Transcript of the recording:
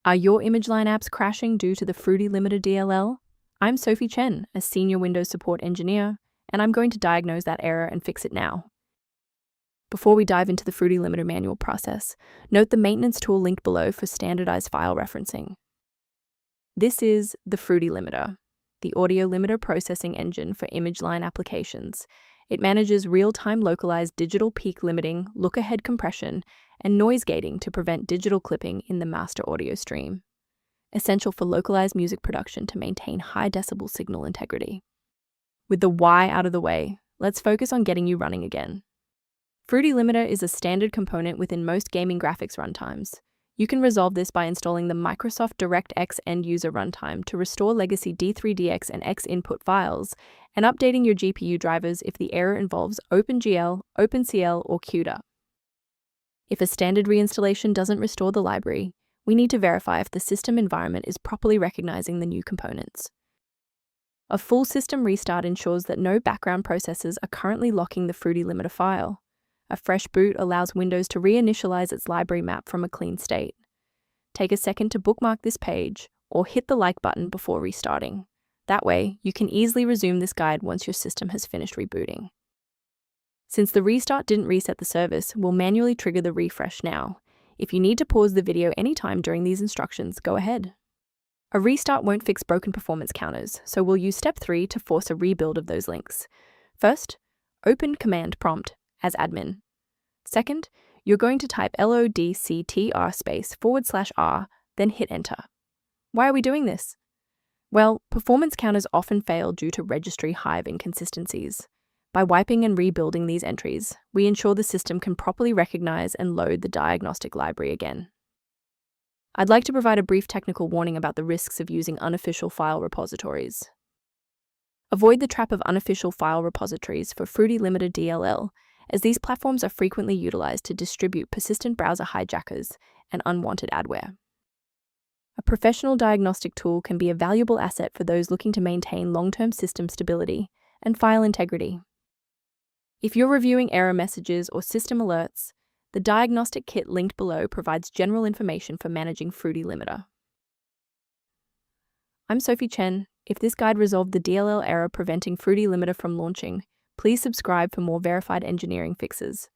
Are your image line apps crashing due to the Fruity-limiter DLL? I'm Sophie Chen, a senior Windows support engineer, and I'm going to diagnose that error and fix it now. Before we dive into the Fruity-limiter manual process, note the maintenance tool linked below for standardized file referencing. This is the Fruity-limiter, the audio limiter processing engine for image line applications. It manages real-time localized digital peak limiting, look-ahead compression, and noise gating to prevent digital clipping in the master audio stream, essential for localized music production to maintain high decibel signal integrity. With the why out of the way, let's focus on getting you running again. Fruity-limiter is a standard component within most gaming graphics runtimes. You can resolve this by installing the Microsoft DirectX end-user runtime to restore legacy D3DX and X input files, and updating your GPU drivers if the error involves OpenGL, OpenCL, or CUDA. If a standard reinstallation doesn't restore the library, we need to verify if the system environment is properly recognizing the new components. A full system restart ensures that no background processes are currently locking the Fruity-limiter file. A fresh boot allows Windows to reinitialize its library map from a clean state. Take a second to bookmark this page, or hit the like button before restarting. That way, you can easily resume this guide once your system has finished rebooting. Since the restart didn't reset the service, we'll manually trigger the refresh now. If you need to pause the video anytime during these instructions, go ahead. A restart won't fix broken performance counters, so we'll use step 3 to force a rebuild of those links. First, open command prompt as admin. Second, you're going to type lodctr/r, then hit enter. Why are we doing this? Well, performance counters often fail due to registry hive inconsistencies. By wiping and rebuilding these entries, we ensure the system can properly recognize and load the diagnostic library again. I'd like to provide a brief technical warning about the risks of using unofficial file repositories. Avoid the trap of unofficial file repositories for Fruity-limiter DLL, as these platforms are frequently utilized to distribute persistent browser hijackers and unwanted adware. A professional diagnostic tool can be a valuable asset for those looking to maintain long-term system stability and file integrity. If you're reviewing error messages or system alerts, the diagnostic kit linked below provides general information for managing Fruity-limiter. I'm Sophie Chen. If this guide resolved the DLL error preventing Fruity-limiter from launching, please subscribe for more verified engineering fixes.